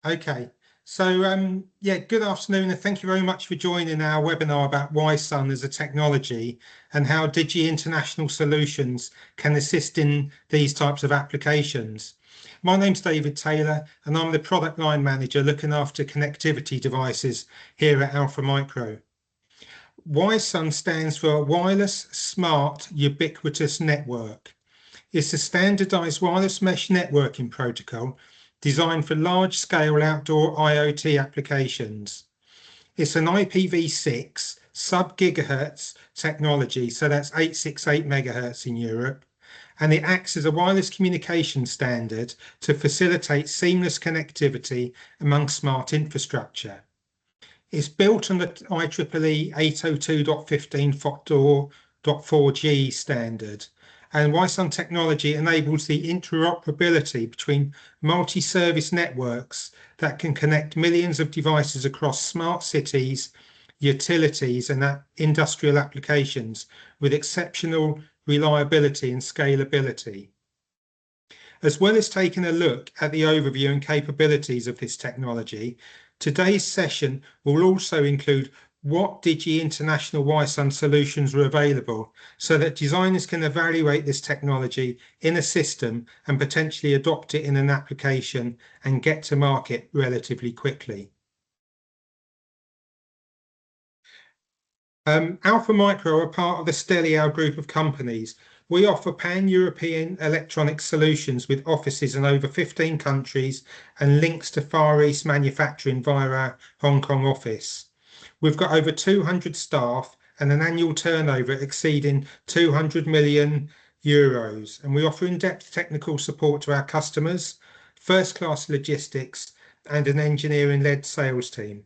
Okay, so yeah, good afternoon and thank you very much for joining our webinar about Wi-SUN as a technology and how Digi International Solutions can assist in these types of applications. My name's David Taylor and I'm the product line manager looking after connectivity devices here at Alpha Micro. Wi-SUN stands for Wireless Smart Ubiquitous Network. It's a standardized wireless mesh networking protocol designed for large-scale outdoor IoT applications. It's an IPv6 sub-gigahertz technology, so that's 868 megahertz in Europe, and it acts as a wireless communication standard to facilitate seamless connectivity among smart infrastructure. It's built on the IEEE 802.15.4G standard, and Wi-SUN technology enables the interoperability between multi-service networks that can connect millions of devices across smart cities, utilities, and industrial applications with exceptional reliability and scalability. As well as taking a look at the overview and capabilities of this technology, today's session will also include what Digi International Wi-SUN solutions are available so that designers can evaluate this technology in a system and potentially adopt it in an application and get to market relatively quickly. Alpha Micro are part of the Stellial group of companies. We offer pan-European electronic solutions with offices in over 15 countries and links to Far East manufacturing via our Hong Kong office. We've got over 200 staff and an annual turnover exceeding 200 million euros, and we offer in-depth technical support to our customers, first-class logistics, and an engineering-led sales team.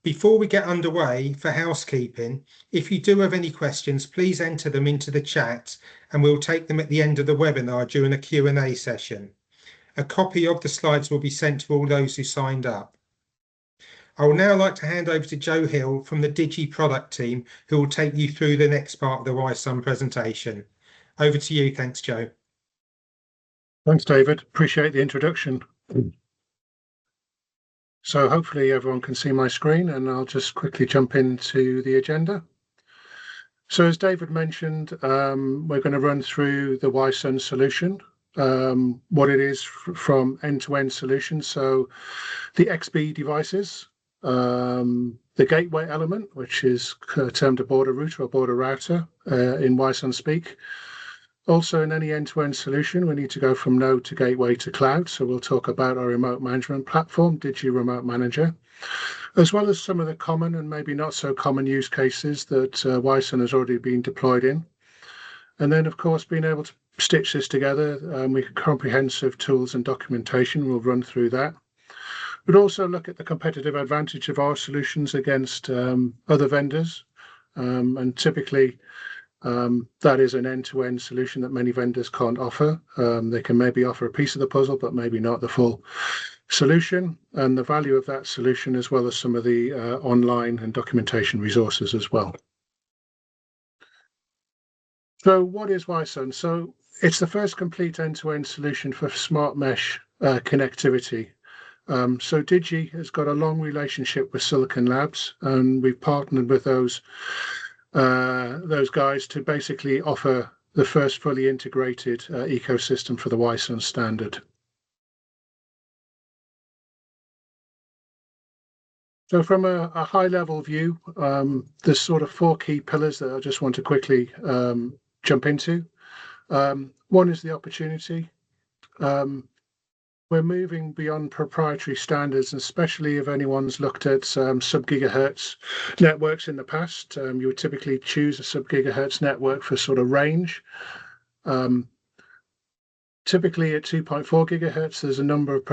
Before we get underway, for housekeeping, if you do have any questions, please enter them into the chat and we'll take them at the end of the webinar during a Q&A session. A copy of the slides will be sent to all those who signed up. I would now like to hand over to Joe Hill from the Digi product team, who will take you through the next part of the Wi-SUN presentation. Over to you. Thanks, Joe. Thanks, David. Appreciate the introduction. So hopefully everyone can see my screen and I'll just quickly jump into the agenda. So as David mentioned, we're going to run through the Wi-SUN solution, what it is from end-to-end solution. So the XB devices, the gateway element, which is termed a border router or border router in Wi-SUN speak. Also, in any end-to-end solution, we need to go from node to gateway to cloud. So we'll talk about our remote management platform, Digi Remote Manager, as well as some of the common and maybe not so common use cases that Wi-SUN has already been deployed in. And then, of course, being able to stitch this together with comprehensive tools and documentation, we'll run through that. We'd also look at the competitive advantage of our solutions against other vendors. And typically, that is an end-to-end solution that many vendors can't offer. They can maybe offer a piece of the puzzle, but maybe not the full solution, and the value of that solution, as well as some of the online and documentation resources as well. So what is Wi-SUN? So it's the first complete end-to-end solution for smart mesh connectivity. So Digi has got a long relationship with Silicon Labs, and we've partnered with those guys to basically offer the first fully integrated ecosystem for the Wi-SUN standard. So from a high-level view, there's sort of four key pillars that I just want to quickly jump into. One is the opportunity. We're moving beyond proprietary standards, especially if anyone's looked at sub-gigahertz networks in the past. You would typically choose a sub-gigahertz network for sort of range. Typically at 2.4 gigahertz, there's a number of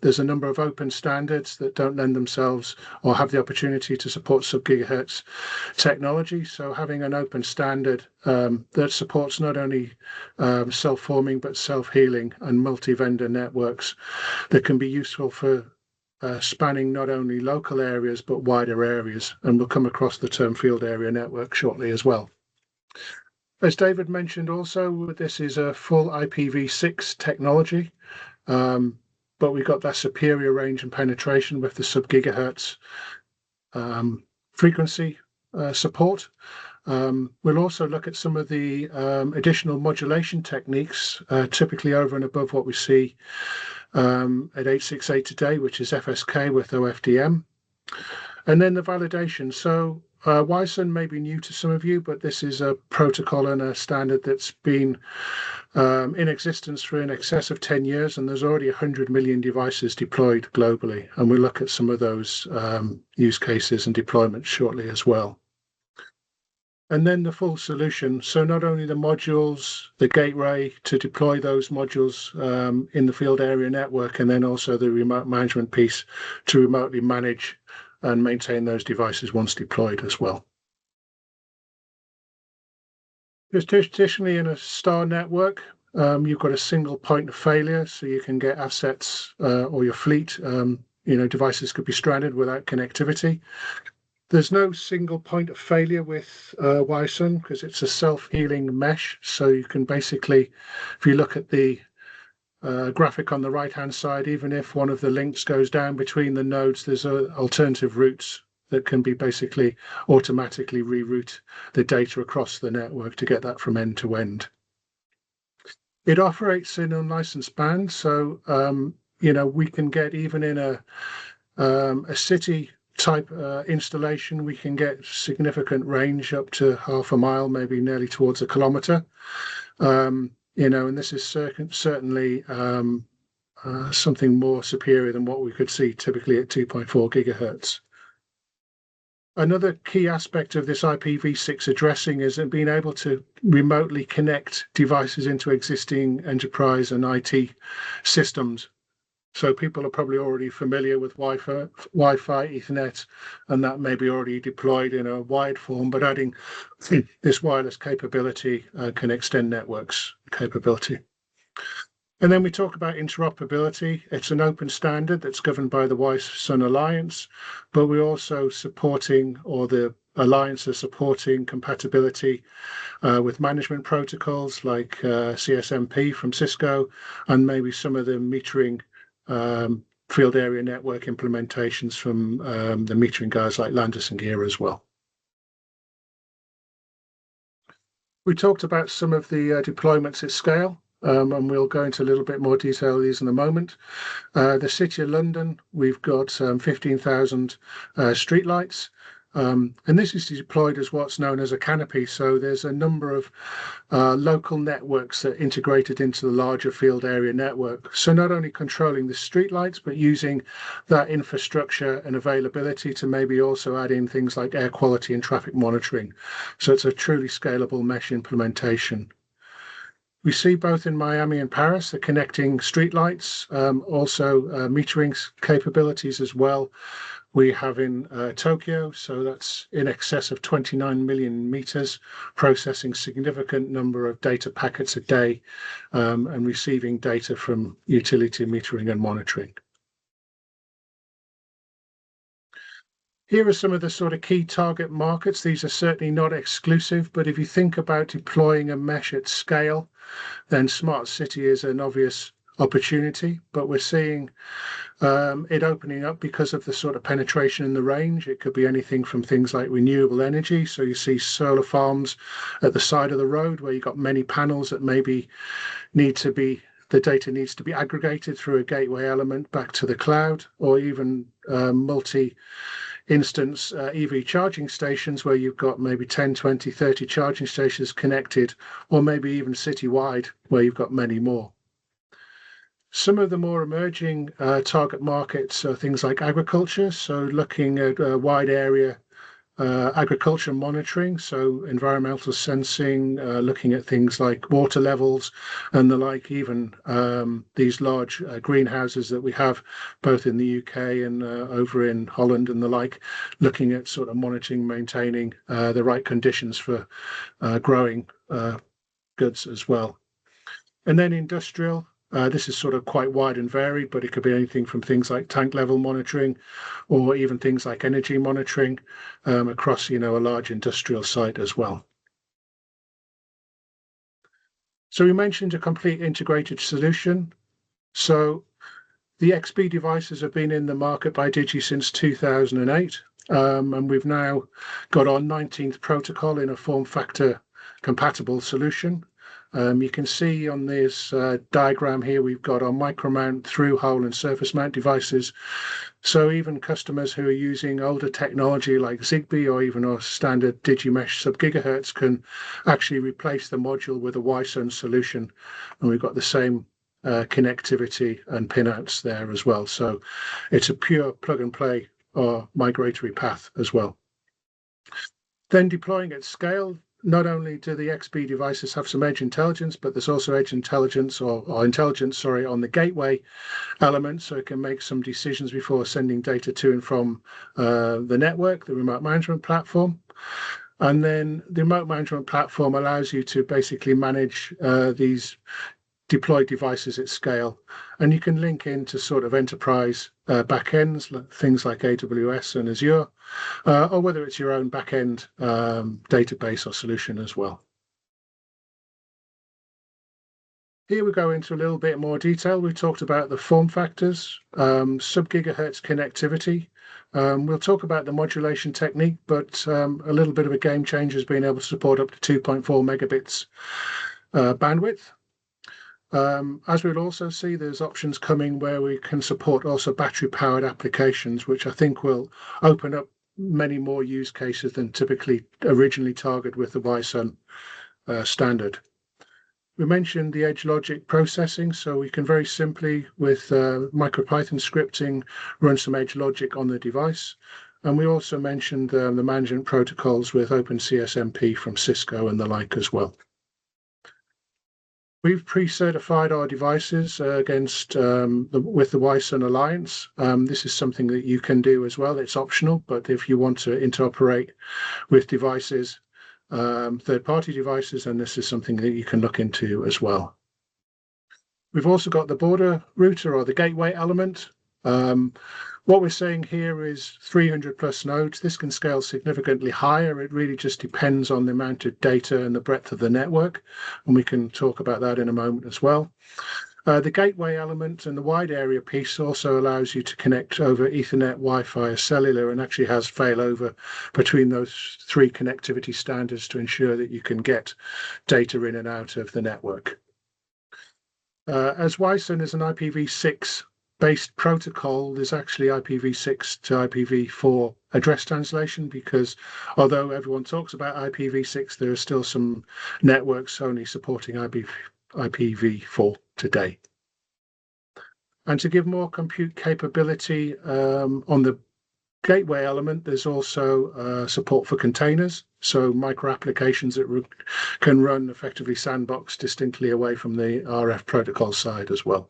there's a number of open standards that don't lend themselves or have the opportunity to support sub-gigahertz technology. So having an open standard that supports not only self-forming but self-healing and multi-vendor networks that can be useful for spanning not only local areas but wider areas, and we'll come across the term field area network shortly as well. As David mentioned also, this is a full IPv6 technology. but we got that superior range and penetration with the sub-gigahertz frequency support. We'll also look at some of the additional modulation techniques, typically over and above what we see at 868 today, which is FSK with OFDM. And then the validation. So Wi-SUN may be new to some of you, but this is a protocol and a standard that's been in existence for in excess of 10 years, and there's already 100 million devices deployed globally. And we'll look at some of those use cases and deployments shortly as well. And then the full solution. So not only the modules, the gateway to deploy those modules in the field area network, and then also the remote management piece to remotely manage and maintain those devices once deployed as well. Because traditionally in a star network, you've got a single point of failure, so you can get assets or your fleet, devices could be stranded without connectivity. There's no single point of failure with Wi-SUN because it's a self-healing mesh. So you can basically, if you look at the graphic on the right-hand side, even if one of the links goes down between the nodes, there's alternative routes that can be basically automatically reroute the data across the network to get that from end to end. It operates in unlicensed band, so we can get even in a city type installation, we can get significant range up to half a mile, maybe nearly towards a kilometer. And this is certainly something more superior than what we could see typically at 2.4 gigahertz. Another key aspect of this IPv6 addressing is being able to remotely connect devices into existing enterprise and IT systems. So people are probably already familiar with Wi-Fi, Ethernet, and that may be already deployed in a wired form, but adding this wireless capability can extend networks capability. And then we talk about interoperability. It's an open standard that's governed by the Wi-SUN Alliance, but we're also supporting, or the Alliance is supporting compatibility with management protocols like CSMP from Cisco, and maybe some of the metering field area network implementations from the metering guys like Landis and Gear as well. We talked about some of the deployments at scale, and we'll go into a little bit more detail of these in a moment. The City of London, we've got 15,000 streetlights. And this is deployed as what's known as a canopy. So there's a number of local networks that are integrated into the larger field area network. So not only controlling the streetlights, but using that infrastructure and availability to maybe also add in things like air quality and traffic monitoring. So it's a truly scalable mesh implementation. We see both in Miami and Paris, the connecting streetlights, also metering capabilities as well. We have in Tokyo, so that's in excess of 29 million meters, processing significant number of data packets a day and receiving data from utility metering and monitoring. Here are some of the sort of key target markets. These are certainly not exclusive, but if you think about deploying a mesh at scale, then smart city is an obvious opportunity, but we're seeing it opening up because of the sort of penetration in the range. It could be anything from things like renewable energy. So you see solar farms at the side of the road where you've got many panels that maybe the data needs to be aggregated through a gateway element back to the cloud, or even multi-instance EV charging stations where you've got maybe 10, 20, 30 charging stations connected, or maybe even citywide where you've got many more. Some of the more emerging target markets are things like agriculture, so looking at wide area agriculture monitoring, so environmental sensing, looking at things like water levels and the like, even these large greenhouses that we have both in the UK and over in Holland and the like, looking at sort of monitoring, maintaining the right conditions for growing goods as well. And then industrial. This is sort of quite wide and varied, but it could be anything from things like tank level monitoring or even things like energy monitoring across, a large industrial site as well. So we mentioned a complete integrated solution. So The XB devices have been in the market by Digi since 2008, and we've now got our 19th protocol in a form factor compatible solution. You can see on this diagram here, we've got our micro mount, through hole and surface mount devices. So even customers who are using older technology like Zigbee or even our standard DigiMesh sub-gigahertz can actually replace the module with a Wi-SUN solution. And we've got the same connectivity and pinouts there as well. So it's a pure plug and play or migratory path as well. Then deploying at scale, not only do the XB devices have some edge intelligence, but there's also edge intelligence or intelligence, sorry, on the gateway element, so it can make some decisions before sending data to and from the network, the remote management platform. And then the remote management platform allows you to basically manage these deployed devices at scale, and you can link into sort of enterprise backends, things like AWS and Azure, or whether it's your own backend database or solution as well. Here we go into a little bit more detail. We talked about the form factors, sub-gigahertz connectivity. We'll talk about the modulation technique, but a little bit of a game changer is being able to support up to 2.4 megabits bandwidth. As we'll also see, there's options coming where we can support also battery-powered applications, which I think will open up many more use cases than typically originally targeted with the Wi-SUN standard. We mentioned the edge logic processing, so we can very simply, with MicroPython scripting, run some edge logic on the device. And we also mentioned the management protocols with OpenCSMP from Cisco and the like as well. We've pre-certified our devices against with the Wi-SUN Alliance. This is something that you can do as well. It's optional, but if you want to interoperate with devices, third-party devices, then this is something that you can look into as well. We've also got the border router or the gateway element. What we're saying here is 300 plus nodes. This can scale significantly higher. It really just depends on the amount of data and the breadth of the network, and we can talk about that in a moment as well. The gateway element and the wide area piece also allows you to connect over Ethernet, Wi-Fi, or cellular, and actually has failover between those three connectivity standards to ensure that you can get data in and out of the network. As Wi-SUN is an IPv6 based protocol, there's actually IPv6 to IPv4 address translation, because although everyone talks about IPv6, there are still some networks only supporting IPv4 today. And to give more compute capability on the gateway element, there's also support for containers, so micro applications that can run effectively sandbox distinctly away from the RF protocol side as well.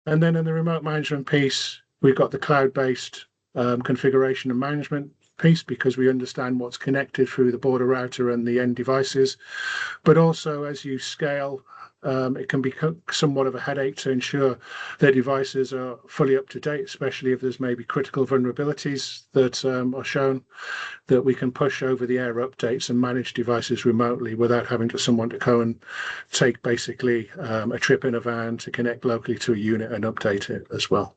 And then in the remote management piece, we've got the cloud-based configuration and management piece, because we understand what's connected through the border router and the end devices. But also, as you scale, it can be somewhat of a headache to ensure that devices are fully up to date, especially if there's maybe critical vulnerabilities that are shown, that we can push over the air updates and manage devices remotely without having someone to go and take basically a trip in a van to connect locally to a unit and update it as well.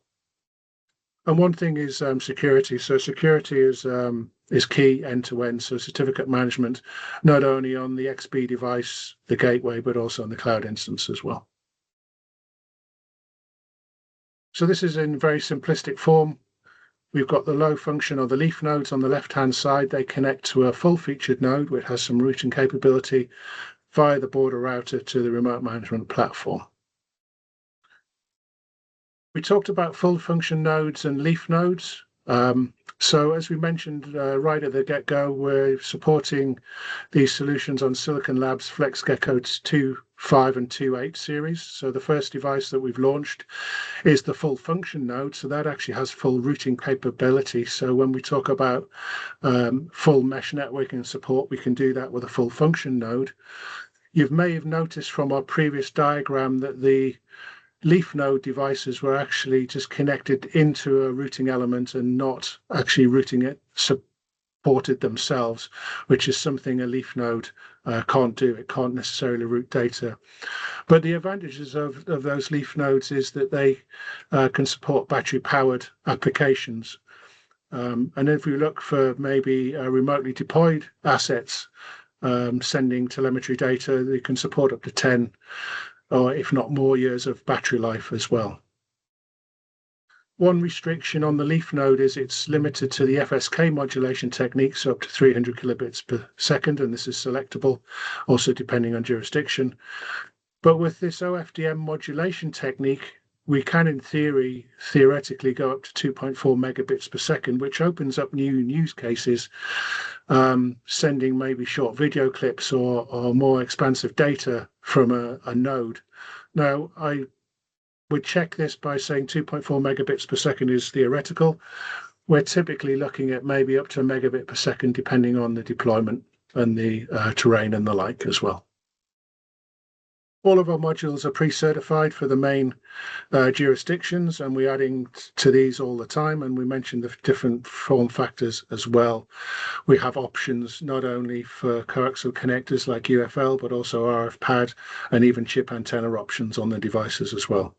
And one thing is security. So security is key end-to-end. So certificate management, not only on the XB device, the gateway, but also on the cloud instance as well. So this is in very simplistic form. We've got the low function or the leaf nodes on the left-hand side. They connect to a full-featured node which has some routing capability via the border router to the remote management platform. We talked about full function nodes and leaf nodes. So as we mentioned right at the get-go, we're supporting these solutions on Silicon Labs FlexGecko 2.5 and 2.8 series. So the first device that we've launched is the full function node. So that actually has full routing capability. So when we talk about full mesh networking support, we can do that with a full function node. You may have noticed from our previous diagram that the leaf node devices were actually just connected into a routing element and not actually routing it ported themselves, which is something a leaf node can't do. It can't necessarily route data. But the advantages of those leaf nodes is that they can support battery-powered applications. And if we look for maybe remotely deployed assets sending telemetry data, they can support up to 10 or if not more years of battery life as well. One restriction on the leaf node is it's limited to the FSK modulation technique, so up to 300 kilobits per second, and this is selectable, also depending on jurisdiction. But with this OFDM modulation technique, we can, in theoretically go up to 2.4 megabits per second, which opens up new use cases, sending maybe short video clips or more expansive data from a node. Now, I would check this by saying 2.4 megabits per second is theoretical. We're typically looking at maybe up to a megabit per second, depending on the deployment and the terrain and the like as well. All of our modules are pre-certified for the main jurisdictions, and we're adding to these all the time. And we mentioned the different form factors as well. We have options not only for coaxial connectors like UFL, but also RF pad and even chip antenna options on the devices as well.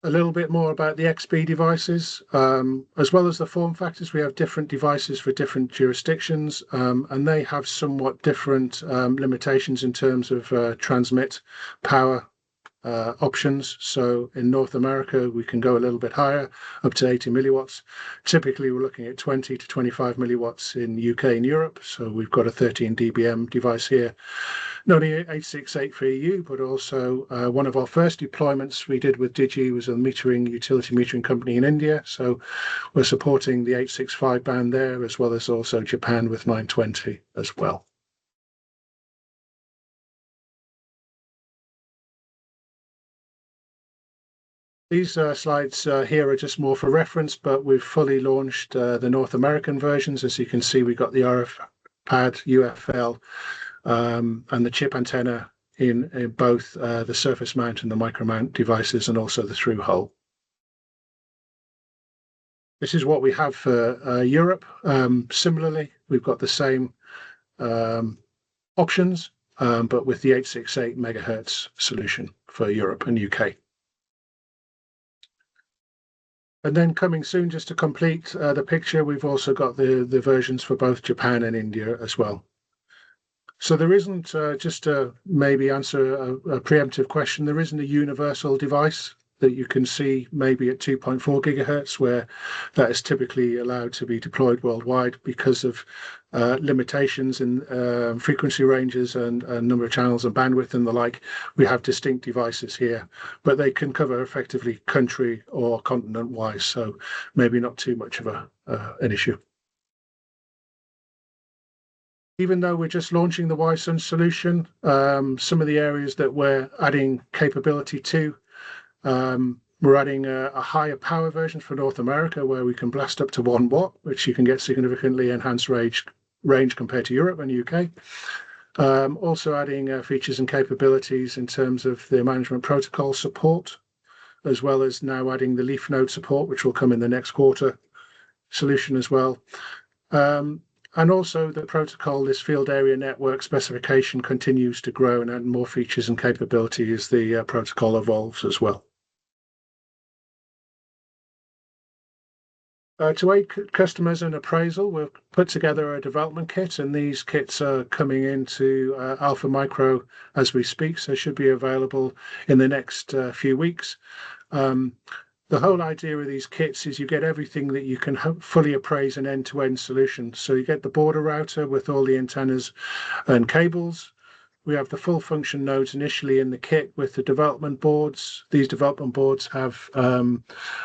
A little bit more about the XB devices. As well as the form factors, we have different devices for different jurisdictions, and they have somewhat different limitations in terms of transmit power options. So in North America, we can go a little bit higher, up to 80 milliwatts. Typically, we're looking at 20 to 25 milliwatts in UK and Europe. So we've got a 13 dBm device here. Not only 868 for EU, but also one of our first deployments we did with Digi was a utility metering company in India. So we're supporting the 865 band there, as well as also Japan with 920 as well. These slides here are just more for reference, but we've fully launched the North American versions. As you can see, we've got the RF pad, UFL, and the chip antenna in both the surface mount and the micro mount devices, and also the through hole. This is what we have for Europe. Similarly, we've got the same options, but with the 868 megahertz solution for Europe and UK. And then coming soon, just to complete the picture, we've also got the versions for both Japan and India as well. So there isn't, just to maybe answer a preemptive question, there isn't a universal device that you can see maybe at 2.4 gigahertz, where that is typically allowed to be deployed worldwide because of limitations in frequency ranges and number of channels and bandwidth and the like. We have distinct devices here, but they can cover effectively country or continent-wise, so maybe not too much of an issue. Even though we're just launching the Wi-SUN solution, some of the areas that we're adding capability to, we're adding a higher power version for North America, where we can blast up to 1 watt, which you can get significantly enhanced range compared to Europe and UK. Also adding features and capabilities in terms of the management protocol support, as well as now adding the leaf node support, which will come in the next quarter solution as well. And also the protocol, this field area network specification continues to grow and add more features and capability as the protocol evolves as well. To aid customers in appraisal, we've put together a development kit, and these kits are coming into Alpha Micro as we speak, so should be available in the next few weeks. The whole idea of these kits is you get everything that you can fully appraise an end-to-end solution. So you get the border router with all the antennas and cables. We have the full function nodes initially in the kit with the development boards. These development boards have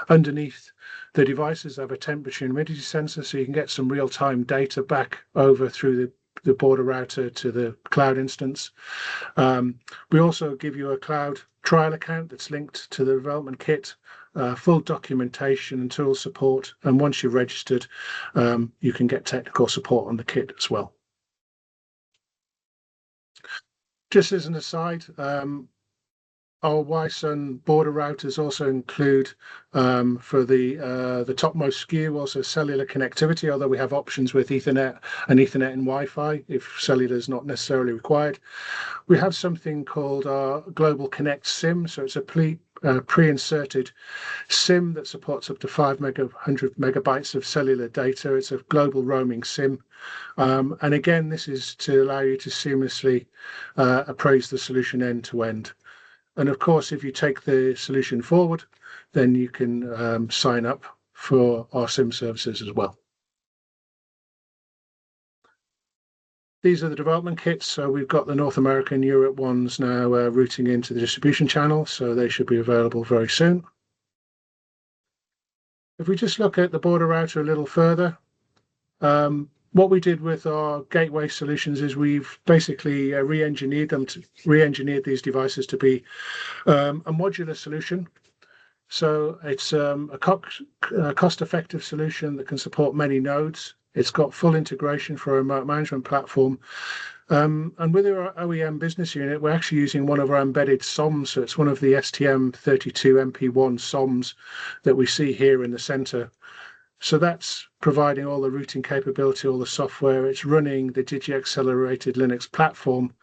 underneath the devices have a temperature and humidity sensor, so you can get some real-time data back over through the border router to the cloud instance. We also give you a cloud trial account that's linked to the development kit, full documentation and tool support, and once you're registered, you can get technical support on the kit as well. Just as an aside, Our Wi-SUN border routers also include, for the topmost SKU, also cellular connectivity, although we have options with Ethernet and Wi-Fi if cellular is not necessarily required. We have something called our Global Connect SIM, so it's a pre-inserted SIM that supports up to 100 megabytes of cellular data. It's a global roaming SIM. And again, this is to allow you to seamlessly appraise the solution end to end. And of course, if you take the solution forward, then you can sign up for our SIM services as well. These are the development kits. So we've got the North American, Europe ones now routing into the distribution channel, so they should be available very soon. If we just look at the border router a little further, what we did with our gateway solutions is we've basically re-engineered these devices to be a modular solution. So it's a cost-effective solution that can support many nodes. It's got full integration for a remote management platform. And with our OEM business unit, we're actually using one of our embedded SOMs. So it's one of the STM32MP1 SOMs that we see here in the center. So that's providing all the routing capability, all the software. It's running the Digi accelerated Linux platform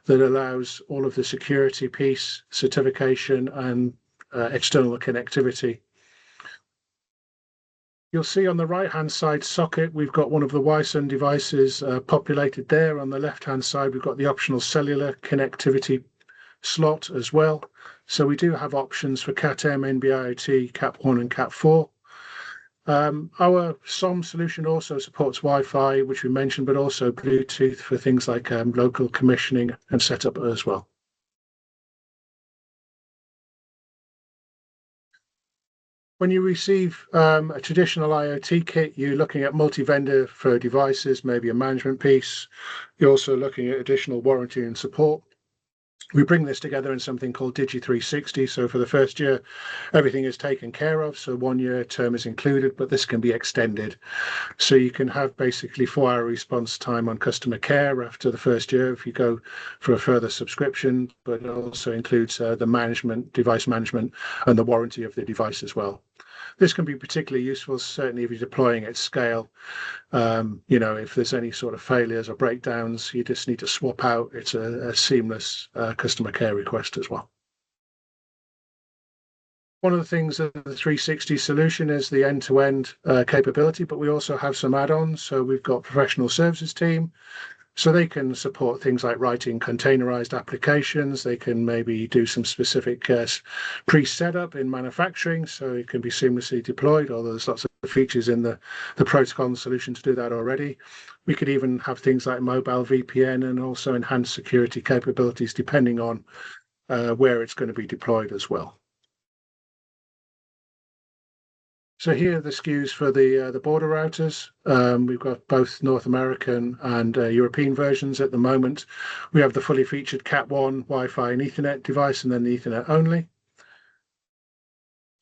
that allows all of the security piece, certification, and external connectivity. You'll see on the right-hand side socket, we've got one of the Wi-SUN devices populated there. On the left-hand side, we've got the optional cellular connectivity slot as well. So we do have options for Cat-M, NB-IoT, Cat1 and Cat4. Our SOM solution also supports Wi-Fi, which we mentioned, but also Bluetooth for things like local commissioning and setup as well. When you receive a traditional IoT kit, you're looking at multi-vendor for devices, maybe a management piece. You're also looking at additional warranty and support. We bring this together in something called Digi 360. So for the first year, everything is taken care of. So 1 year term is included, but this can be extended. So you can have basically 4-hour response time on customer care after the first year if you go for a further subscription, but it also includes the management, device management, and the warranty of the device as well. This can be particularly useful, certainly if you're deploying at scale. If there's any sort of failures or breakdowns, you just need to swap out. It's a seamless customer care request as well. One of the things of the 360 solution is the end-to-end capability, but we also have some add-ons. So we've got professional services team. So they can support things like writing containerized applications. They can maybe do some specific pre-setup in manufacturing, so it can be seamlessly deployed, although there's lots of features in the protocol solution to do that already. We could even have things like mobile VPN and also enhanced security capabilities depending on where it's going to be deployed as well. So here are the SKUs for the border routers. We've got both North American and European versions at the moment. We have the fully featured Cat1, Wi-Fi and Ethernet device, and then the Ethernet only.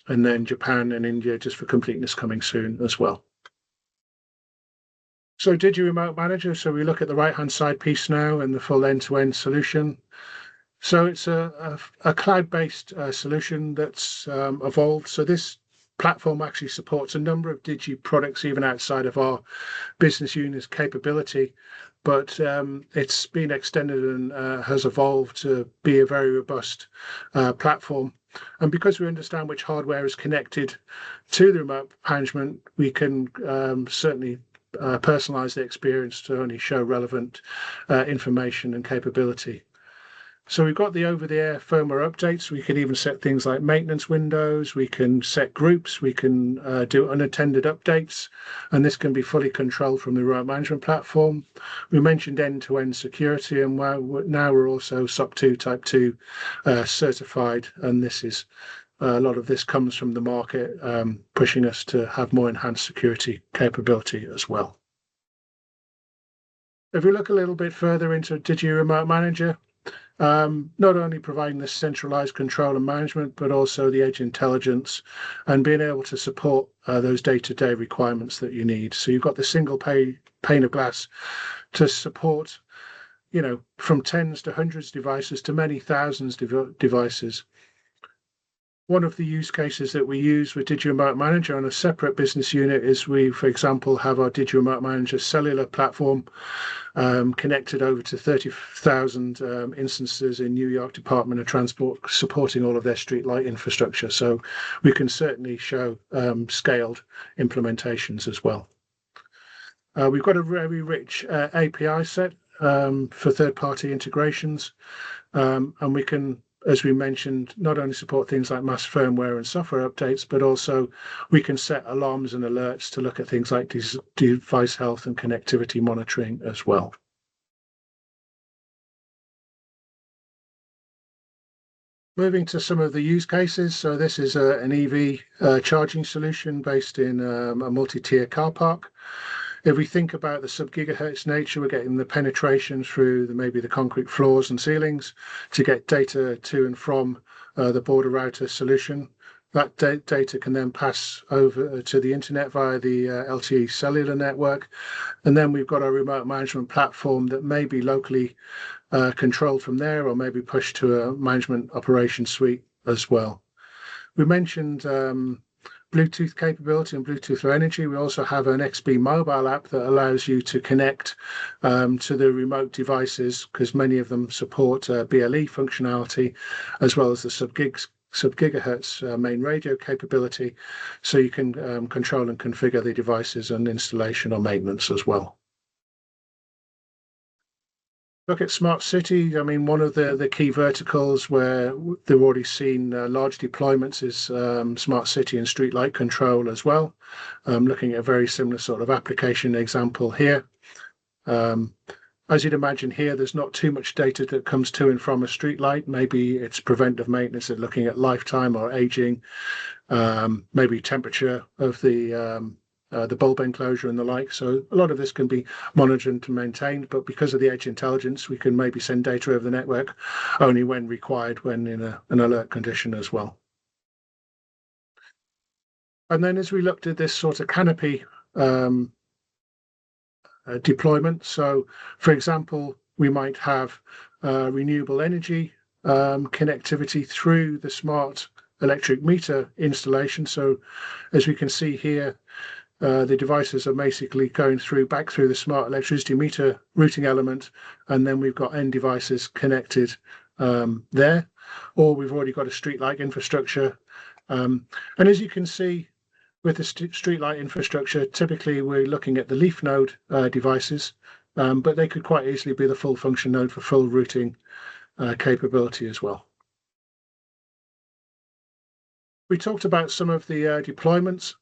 And then Japan and India, just for completeness, coming soon as well. So Digi Remote Manager, so we look at the right-hand side piece now and the full end-to-end solution. So it's a cloud-based solution that's evolved. So this platform actually supports a number of Digi products even outside of our business unit's capability, but it's been extended and has evolved to be a very robust platform. And because we understand which hardware is connected to the remote management, we can certainly personalize the experience to only show relevant information and capability. So we've got the over-the-air firmware updates. We can even set things like maintenance windows. We can set groups. We can do unattended updates. And this can be fully controlled from the remote management platform. We mentioned end-to-end security, and now we're also SOC 2 Type 2 certified. And this is a lot of this comes from the market, pushing us to have more enhanced security capability as well. If we look a little bit further into Digi Remote Manager, not only providing the centralized control and management, but also the edge intelligence and being able to support those day-to-day requirements that you need. So you've got the single pane of glass to support, from tens to hundreds of devices to many thousands of devices. One of the use cases that we use with Digi Remote Manager on a separate business unit is we, for example, have our Digi Remote Manager cellular platform connected over to 30,000 instances in New York Department of Transport, supporting all of their streetlight infrastructure. So we can certainly show scaled implementations as well. We've got a very rich API set for third-party integrations, and we can, as we mentioned, not only support things like mass firmware and software updates, but also we can set alarms and alerts to look at things like device health and connectivity monitoring as well. Moving to some of the use cases. So this is an EV charging solution based in a multi-tier car park. If we think about the sub-gigahertz nature, we're getting the penetration through maybe the concrete floors and ceilings to get data to and from the border router solution. That data can then pass over to the internet via the LTE cellular network. And then we've got our remote management platform that may be locally controlled from there, or maybe pushed to a management operation suite as well. We mentioned Bluetooth capability and Bluetooth Low Energy. We also have an XB mobile app that allows you to connect to the remote devices, because many of them support BLE functionality, as well as the sub-gigahertz main radio capability, so you can control and configure the devices and installation or maintenance as well. Look at smart city. I mean, one of the key verticals where they've already seen large deployments is smart city and street light control as well. Looking at a very similar sort of application example here. As you'd imagine here, there's not too much data that comes to and from a street light. Maybe it's preventive maintenance and looking at lifetime or aging, maybe temperature of the bulb enclosure and the like. So a lot of this can be monitored and maintained, but because of the edge intelligence, we can maybe send data over the network only when required, when in an alert condition as well. And then as we looked at this sort of canopy deployment, so for example, we might have renewable energy connectivity through the smart electric meter installation. So as we can see here, the devices are basically going back through the smart electricity meter routing element, and then we've got end devices connected there, or we've already got a streetlight infrastructure. And as you can see with the streetlight infrastructure, typically we're looking at the leaf node devices, but they could quite easily be the full function node for full routing capability as well. We talked about some of the deployments.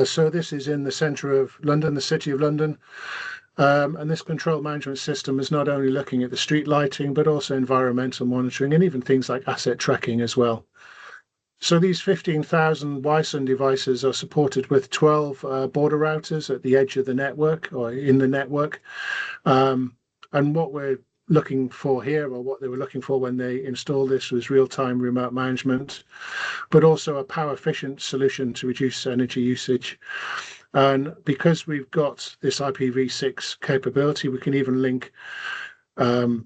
So this is in the centre of London, the City of London. And this control management system is not only looking at the street lighting, but also environmental monitoring and even things like asset tracking as well. So these 15,000 Wi-SUN devices are supported with 12 border routers at the edge of the network or in the network. And what we're looking for here, or what they were looking for when they installed this, was real-time remote management, but also a power-efficient solution to reduce energy usage. And because we've got this IPv6 capability, we can even link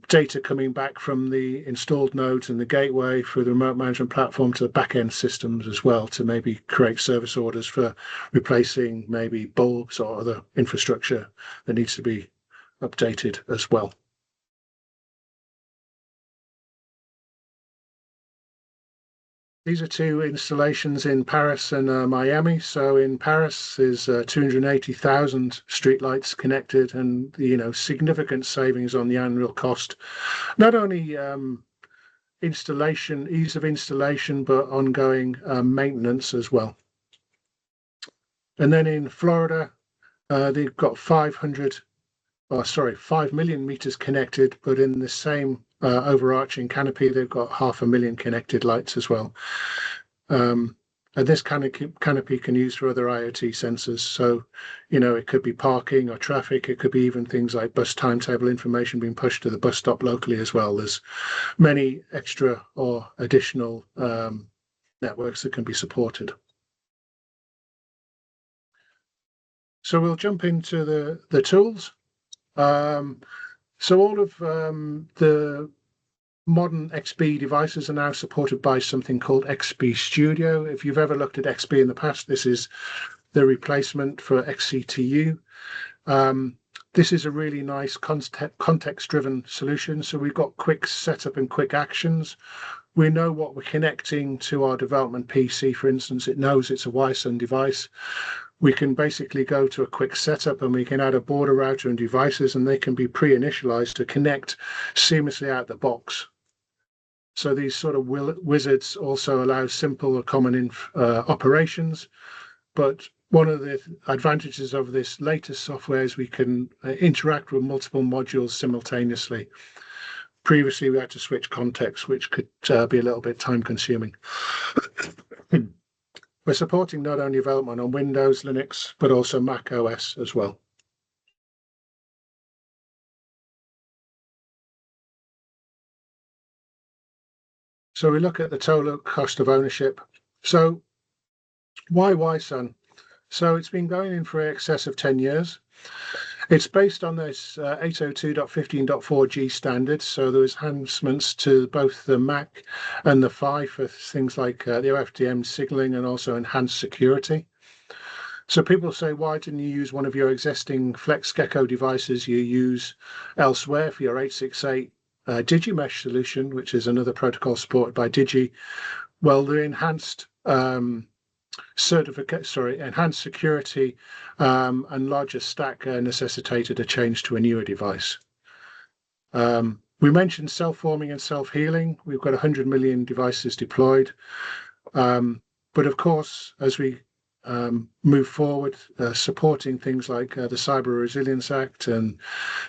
data coming back from the installed nodes and the gateway through the remote management platform to the back-end systems as well, to maybe create service orders for replacing maybe bulbs or other infrastructure that needs to be updated as well. These are two installations in Paris and Miami. So in Paris is 280,000 streetlights connected, and significant savings on the annual cost. Not only installation, ease of installation, but ongoing maintenance as well. And then in Florida, they've got 5 million meters connected, but in the same overarching canopy, they've got 500,000 connected lights as well. And this canopy can use for other IoT sensors. So, it could be parking or traffic. It could be even things like bus timetable information being pushed to the bus stop locally as well. There's many extra or additional networks that can be supported. So we'll jump into the tools. So all of the modern XB devices are now supported by something called XB Studio. If you've ever looked at XB in the past, this is the replacement for XCTU. This is a really nice context-driven solution. So we've got quick setup and quick actions. We know what we're connecting to our development PC. For instance, it knows it's a Wi-SUN device. We can basically go to a quick setup and we can add a border router and devices, and they can be pre-initialized to connect seamlessly out the box. So these sort of wizards also allow simple or common operations. But one of the advantages of this latest software is we can interact with multiple modules simultaneously. Previously, we had to switch context, which could be a little bit time consuming. We're supporting not only development on Windows, Linux, but also Mac OS as well. So we look at the total cost of ownership. So why Wi-SUN? So it's been going in for excess of 10 years. It's based on this 802.15.4G standard. So there's enhancements to both the Mac and the Phi for things like the OFDM signaling and also enhanced security. So people say, why didn't you use one of your existing FlexGecko devices you use elsewhere for your 868 DigiMesh solution, which is another protocol supported by Digi? Well, the enhanced enhanced security and larger stack necessitated a change to a newer device. We mentioned self-forming and self-healing. We've got 100 million devices deployed. But of course, as we move forward, supporting things like the Cyber Resilience Act and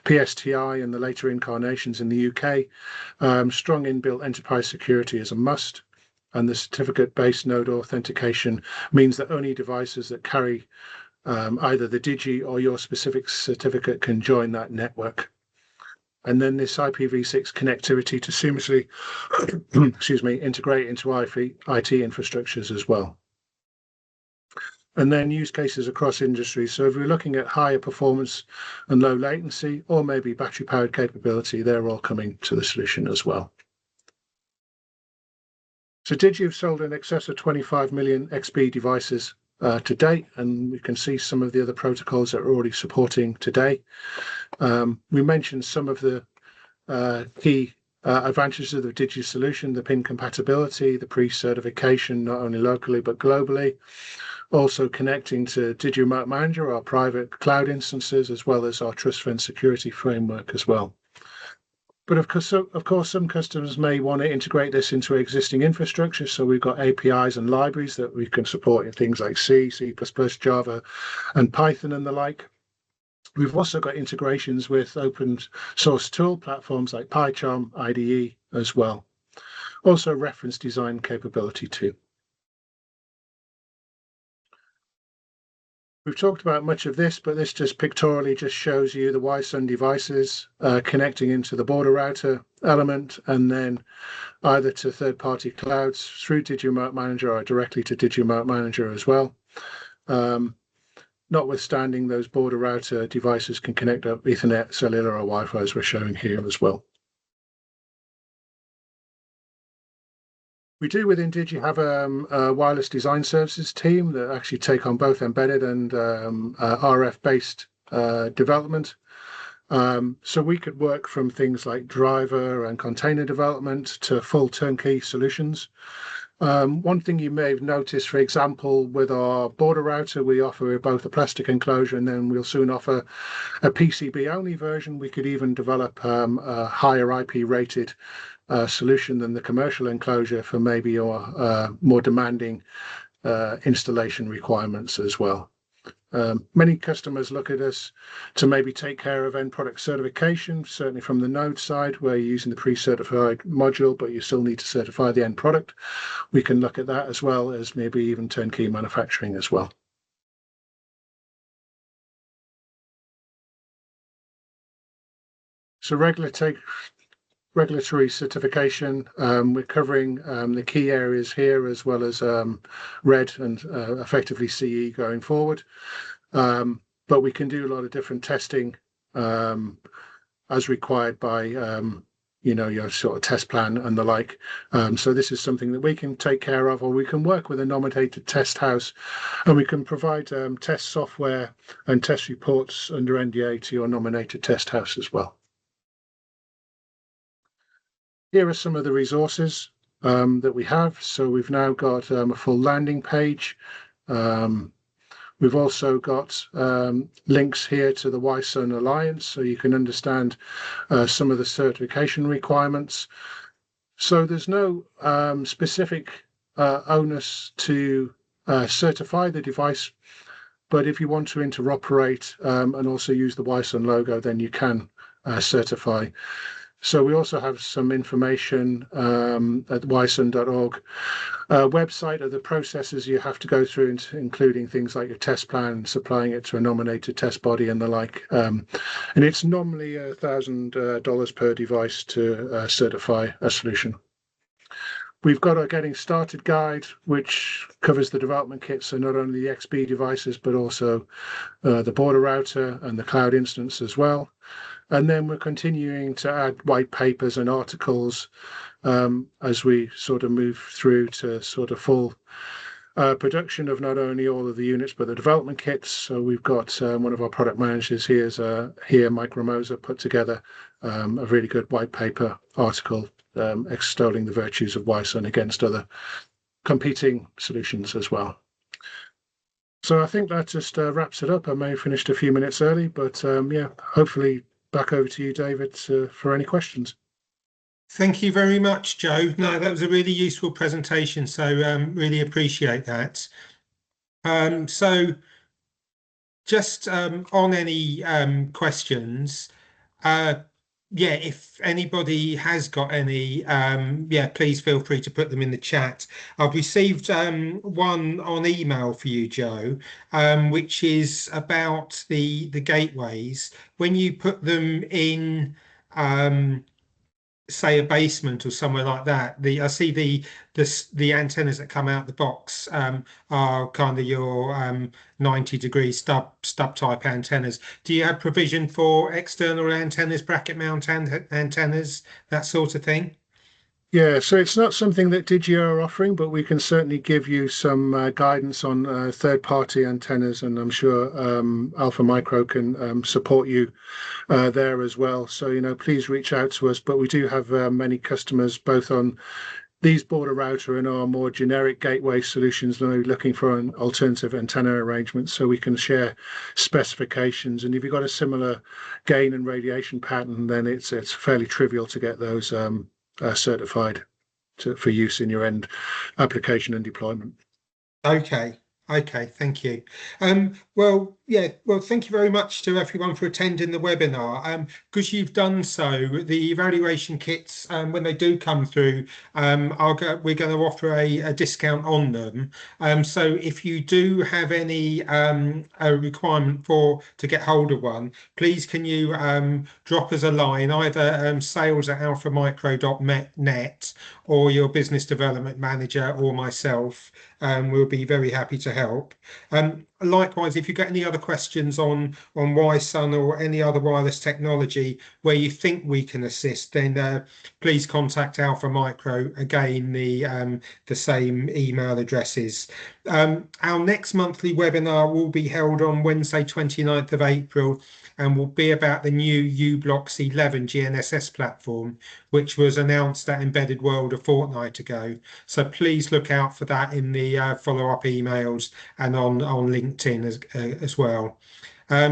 PSTI and the later incarnations in the UK, strong inbuilt enterprise security is a must. And the certificate-based node authentication means that only devices that carry either the Digi or your specific certificate can join that network. And then this IPv6 connectivity to seamlessly integrate into IT infrastructures as well. And then use cases across industries. So if we're looking at higher performance and low latency, or maybe battery-powered capability, they're all coming to the solution as well. So Digi have sold in excess of 25 million XB devices to date, and we can see some of the other protocols that we're already supporting today. We mentioned some of the key advantages of the Digi solution, the pin compatibility, the pre-certification, not only locally but globally, also connecting to Digi Remote Manager, our private cloud instances, as well as our Trust Fund security framework as well. But of course, some customers may want to integrate this into existing infrastructure. So we've got APIs and libraries that we can support in things like C, C++, Java, and Python and the like. We've also got integrations with open source tool platforms like PyCharm, IDE as well. Also reference design capability too. We've talked about much of this, but this just pictorially just shows you the Wi-SUN devices connecting into the border router element, and then either to third-party clouds through Digi Remote Manager or directly to Digi Remote Manager as well. Notwithstanding, those border router devices can connect up Ethernet, cellular, or Wi-Fi, as we're showing here as well. We do within Digi have a wireless design services team that actually take on both embedded and RF-based development. So we could work from things like driver and container development to full turnkey solutions. One thing you may have noticed, for example, with our border router, we offer both a plastic enclosure and then we'll soon offer a PCB-only version. We could even develop a higher IP rated solution than the commercial enclosure for maybe your more demanding installation requirements as well. Many customers look at us to maybe take care of end product certification, certainly from the node side where you're using the pre-certified module, but you still need to certify the end product. We can look at that as well as maybe even turnkey manufacturing as well. So regulatory certification, we're covering the key areas here as well as RED and effectively CE going forward. But we can do a lot of different testing as required by your sort of test plan and the like. So this is something that we can take care of, or we can work with a nominated test house, and we can provide test software and test reports under NDA to your nominated test house as well. Here are some of the resources that we have. So we've now got a full landing page. We've also got links here to the Wi-SUN Alliance, so you can understand some of the certification requirements. So there's no specific onus to certify the device, but if you want to interoperate and also use the Wi-SUN logo, then you can certify. So we also have some information at wisun.org website of the processes you have to go through, including things like your test plan, supplying it to a nominated test body and the like. And it's normally $1,000 per device to certify a solution. We've got a getting started guide, which covers the development kit, so not only the XB devices, but also the border router and the cloud instance as well. And then we're continuing to add white papers and articles as we sort of move through to sort of full production of not only all of the units, but the development kits. So we've got one of our product managers here, Mike Ramosa, put together a really good white paper article extolling the virtues of Wi-SUN against other competing solutions as well. So I think that just wraps it up. I may have finished a few minutes early, but yeah, hopefully back over to you, David, for any questions. Thank you very much, Joe. No, that was a really useful presentation, so really appreciate that. So just on any questions, yeah, if anybody has got any, yeah, please feel free to put them in the chat. I've received one on email for you, Joe, which is about the gateways. When you put them in, say, a basement or somewhere like that, I see the antennas that come out the box are kind of your 90-degree stub type antennas. Do you have provision for external antennas, bracket mount antennas, that sort of thing? Yeah, so it's not something that Digi are offering, but we can certainly give you some guidance on third-party antennas, and I'm sure Alpha Micro can support you there as well. So, please reach out to us. But we do have many customers, both on these border router and our more generic gateway solutions, that are looking for an alternative antenna arrangement, so we can share specifications. And if you've got a similar gain and radiation pattern, then it's fairly trivial to get those certified for use in your end application and deployment. Okay, thank you. Well, thank you very much to everyone for attending the webinar. Because you've done so, the evaluation kits, when they do come through, we're going to offer a discount on them. So if you do have any a requirement to get hold of one, please can you drop us a line, either sales@alphamicro.net or your business development manager or myself. We'll be very happy to help. Likewise, if you get any other questions on Wi-SUN or any other wireless technology where you think we can assist, then please contact Alpha Micro. Again, the same email addresses. Our next monthly webinar will be held on Wednesday, 29th of April, and will be about the new u-blox 11 GNSS platform, which was announced at Embedded World a fortnight ago. So please look out for that in the follow-up emails and on LinkedIn as well.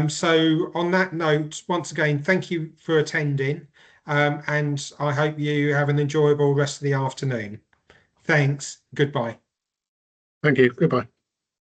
So on that note, once again, thank you for attending, and I hope you have an enjoyable rest of the afternoon. Thanks. Goodbye. Thank you. Goodbye.